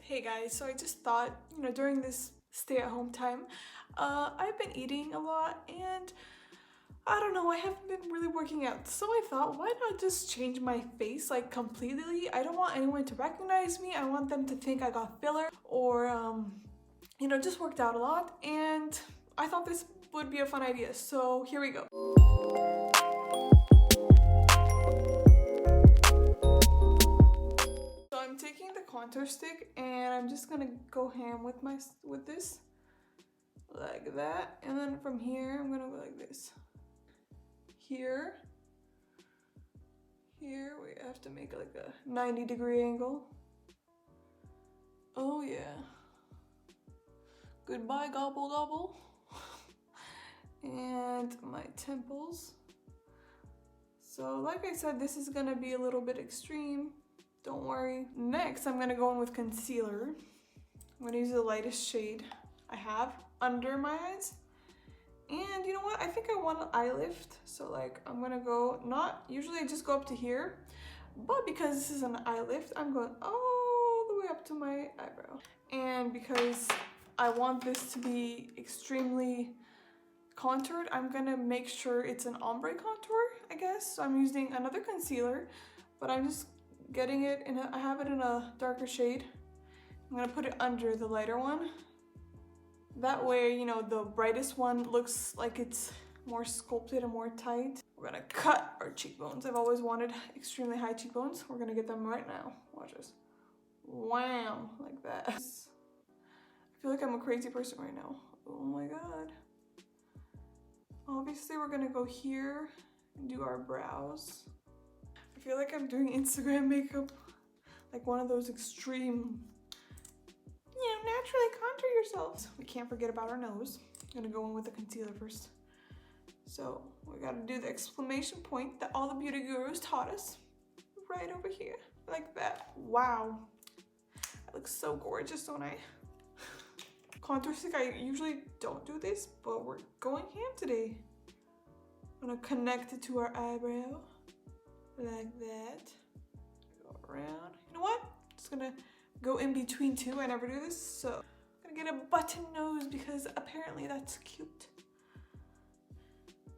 Hey guys, so I just thought, during this stay-at-home time, I've been eating a lot and I don't know, I haven't been really working out. So I thought, why not just change my face like completely? I don't want anyone to recognize me. I want them to think I got filler or, just worked out a lot. And I thought this would be a fun idea. So here we go. So I'm taking the contour stick and I'm just gonna go ham with this like that, and then from here I'm gonna go like this. Here we have to make like a 90-degree angle. Oh yeah, goodbye gobble gobble. And my temples. So like I said, this is gonna be a little bit extreme, don't worry. Next I'm gonna go in with concealer. I'm gonna use the lightest shade I have under my eyes. And you know what? I think I want an eye lift. So like I'm gonna go, usually I just go up to here, but because this is an eye lift, I'm going all the way up to my eyebrow. And because I want this to be extremely contoured, I'm gonna make sure it's an ombre contour, I guess. So I'm using another concealer, but I'm just getting it I have it in a darker shade. I'm gonna put it under the lighter one. That way, the brightest one looks like it's more sculpted and more tight. We're gonna cut our cheekbones. I've always wanted extremely high cheekbones. We're gonna get them right now. Watch this. Wham! Like that. I feel like I'm a crazy person right now. Oh my god. Obviously, we're gonna go here and do our brows. I feel like I'm doing Instagram makeup. Like one of those extreme, naturally contour yourselves. We can't forget about our nose. I'm gonna go in with the concealer first. So we gotta do the exclamation point that all the beauty gurus taught us. Right over here, like that. Wow, I look so gorgeous, don't I? Contour stick, I usually don't do this, but we're going ham today. I'm gonna connect it to our eyebrow, like that. Go around. You know what? Just gonna go in between two. I never do this, so I'm gonna get a button nose because apparently that's cute.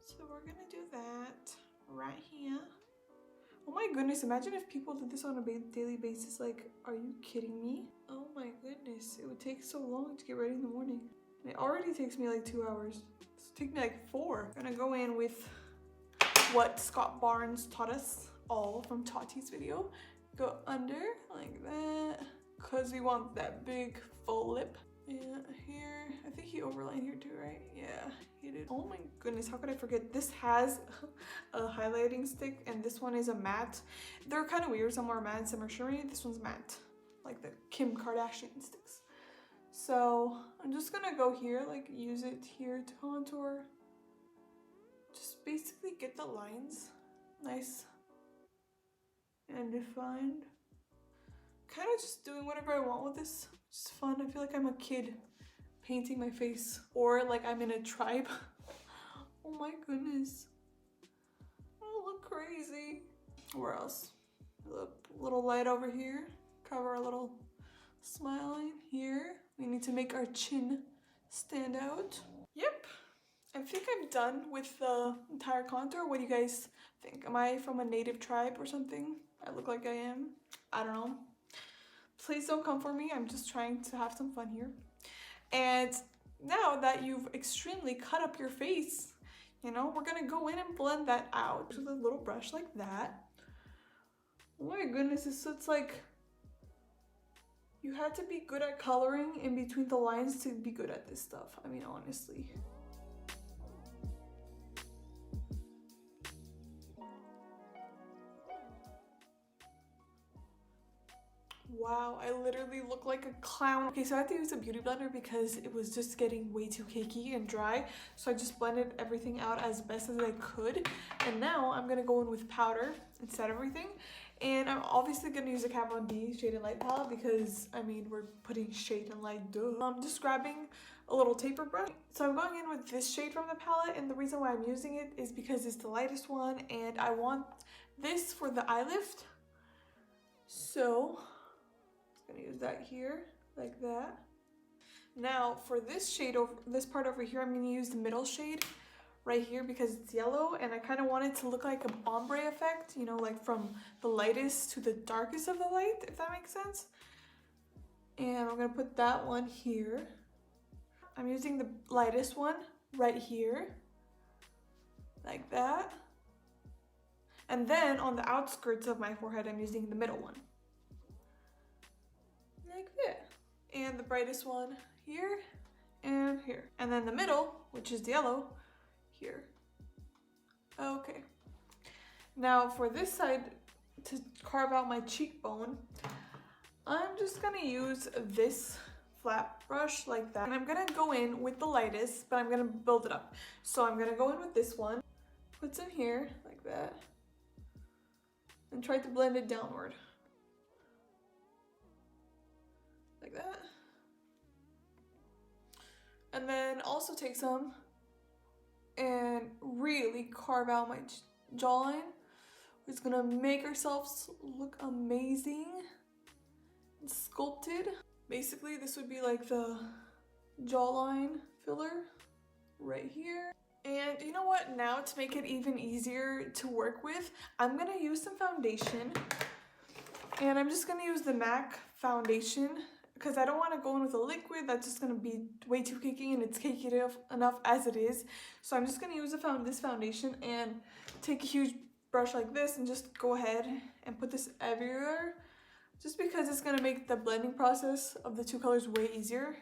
So we're gonna do that right here. Oh my goodness, imagine if people did this on a daily basis. Like, are you kidding me? Oh my goodness, it would take so long to get ready in the morning. And it already takes me like 2 hours. This would take me like 4. I'm gonna go in with what Scott Barnes taught us all from Tati's video. Go under like that, cause we want that big full lip. Yeah, here, I think he overlined here too, right? Yeah, he did. Oh my goodness, how could I forget? This has a highlighting stick and this one is a matte. They're kind of weird, some are matte, some are shimmery. This one's matte, like the Kim Kardashian sticks. So I'm just gonna go here, like use it here to contour. Just basically get the lines nice and defined. Kind of just doing whatever I want with this. Just fun. I feel like I'm a kid painting my face, or like I'm in a tribe. Oh my goodness, I look crazy. Where else? A little light over here. Cover our little smile line here. We need to make our chin stand out. Yep, I think I'm done with the entire contour. What do you guys think? Am I from a native tribe or something? I look like I am. I don't know. Please don't come for me. I'm just trying to have some fun here. And now that you've extremely cut up your face, we're gonna go in and blend that out with a little brush like that. Oh my goodness, it's like you had to be good at coloring in between the lines to be good at this stuff. I mean, honestly. Wow, I literally look like a clown. Okay, so I had to use a beauty blender because it was just getting way too cakey and dry. So I just blended everything out as best as I could. And now I'm gonna go in with powder and set everything. And I'm obviously gonna use a Kat Von D Shade and Light palette because, I mean, we're putting shade and light, duh. I'm just grabbing a little taper brush. So I'm going in with this shade from the palette, and the reason why I'm using it is because it's the lightest one, and I want this for the eye lift. So gonna use that here. like that. Now for this shade, this part over here, I'm gonna use the middle shade right here because it's yellow and I kind of want it to look like an ombre effect, you know, like from the lightest to the darkest of the light, if that makes sense. And I'm gonna put that one here. I'm using the lightest one right here, like that. And then on the outskirts of my forehead, I'm using the middle one, like that. And the brightest one here and here. And then the middle, which is the yellow, here. Okay. Now for this side, to carve out my cheekbone, I'm just gonna use this flat brush like that. And I'm gonna go in with the lightest, but I'm gonna build it up. So I'm gonna go in with this one, put some here, like that, and try to blend it downward. Like that. And then also take some and really carve out my jawline. It's gonna make ourselves look amazing and sculpted. Basically, this would be like the jawline filler right here. And you know what? Now to make it even easier to work with, I'm gonna use some foundation. And I'm just gonna use the MAC foundation because I don't want to go in with a liquid that's just gonna be way too cakey, and it's cakey enough as it is. So I'm just gonna use this foundation and take a huge brush like this and just go ahead and put this everywhere, just because it's gonna make the blending process of the two colors way easier.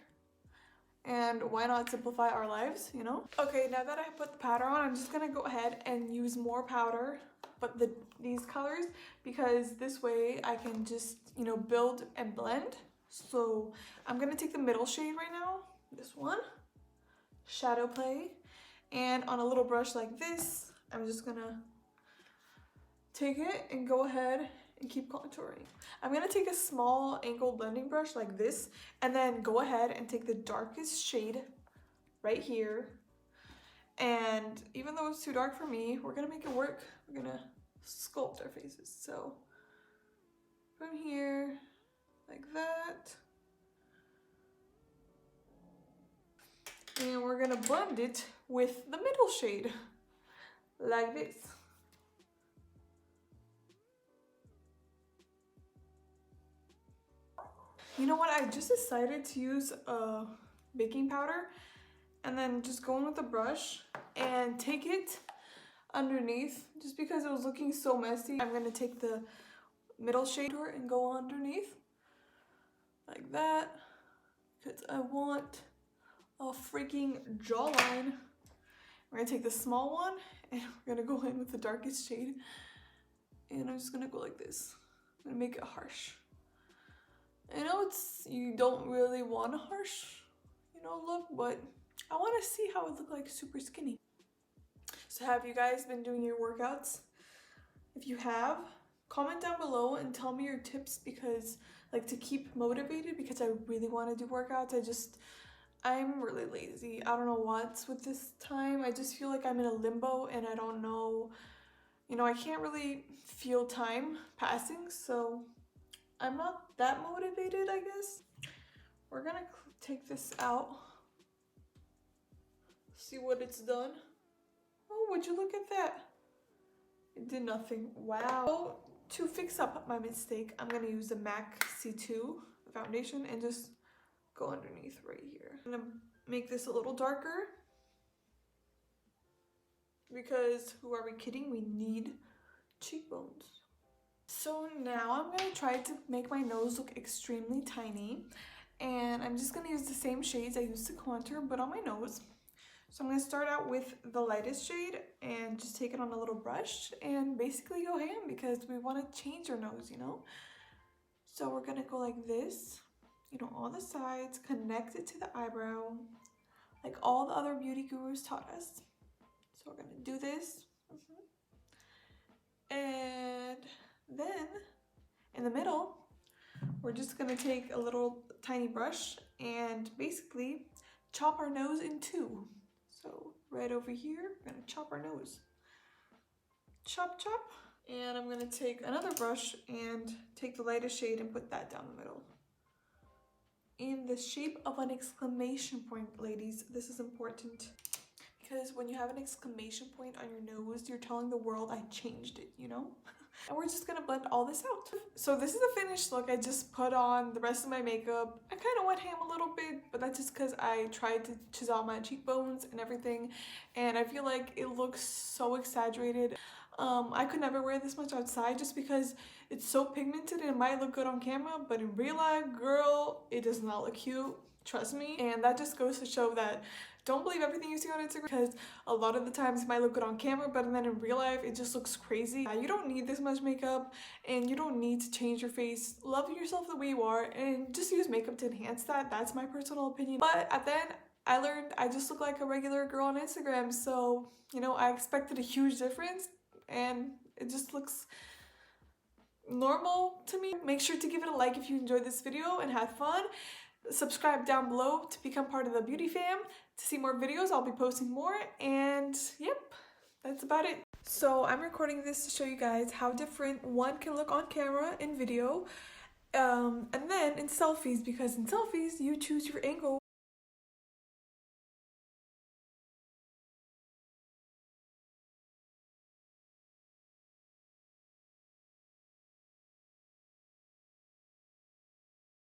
And why not simplify our lives, you know? Okay, now that I put the powder on, I'm just gonna go ahead and use more powder, but these colors, because this way I can just, you know, build and blend. So I'm gonna take the middle shade right now, this one, shadow play, and on a little brush like this, I'm just gonna take it and go ahead and keep contouring. I'm gonna take a small angled blending brush like this and then go ahead and take the darkest shade right here. And even though it's too dark for me, we're gonna make it work. We're gonna sculpt our faces. So from here, like that. And we're gonna blend it with the middle shade, like this. You know what, I just decided to use baking powder and then just go in with a brush and take it underneath, just because it was looking so messy. I'm gonna take the middle shade and go underneath like that, because I want a freaking jawline. We're gonna take the small one and we're gonna go in with the darkest shade, and I'm just gonna go like this. I'm gonna make it harsh. I know you don't really want a harsh, you know, look, but I want to see how it look like super skinny. So have you guys been doing your workouts? If you have, comment down below and tell me your tips, because like to keep motivated, because I really want to do workouts. I'm really lazy. I don't know what's with this time. I just feel like I'm in a limbo and I don't know, you know, I can't really feel time passing, so I'm not that motivated, I guess. We're gonna take this out, see what it's done. Oh, would you look at that? It did nothing. Wow. So to fix up my mistake, I'm gonna use the MAC C2 foundation and just go underneath right here. I'm gonna make this a little darker, because who are we kidding? We need cheekbones. So now I'm gonna try to make my nose look extremely tiny, and I'm just gonna use the same shades I used to contour, but on my nose. So I'm gonna start out with the lightest shade and just take it on a little brush and basically go ham, because we wanna change our nose, you know? So we're gonna go like this, you know, on the sides, connect it to the eyebrow, like all the other beauty gurus taught us. So we're gonna do this. And then in the middle, we're just gonna take a little tiny brush and basically chop our nose in two. So right over here, we're gonna chop our nose. Chop, chop. And I'm gonna take another brush and take the lightest shade and put that down the middle. in the shape of an exclamation point, ladies. This is important. Because when you have an exclamation point on your nose, you're telling the world I changed it, you know? And we're just gonna blend all this out. So this is the finished look. I just put on the rest of my makeup. I kind of went ham a little bit, but that's just because I tried to chisel out my cheekbones and everything. And I feel like it looks so exaggerated. I could never wear this much outside just because it's so pigmented and it might look good on camera, but in real life, girl, it does not look cute. Trust me. And that just goes to show that don't believe everything you see on Instagram, because a lot of the times it might look good on camera, but then in real life it just looks crazy. You don't need this much makeup and you don't need to change your face. Love yourself the way you are and just use makeup to enhance that. That's my personal opinion. But at the end, I learned I just look like a regular girl on Instagram, so you know, I expected a huge difference and it just looks normal to me. Make sure to give it a like if you enjoyed this video and had fun. Subscribe down below to become part of the beauty fam to see more videos. I'll be posting more, and yep, that's about it. So I'm recording this to show you guys how different one can look on camera in video and then in selfies, because in selfies you choose your angle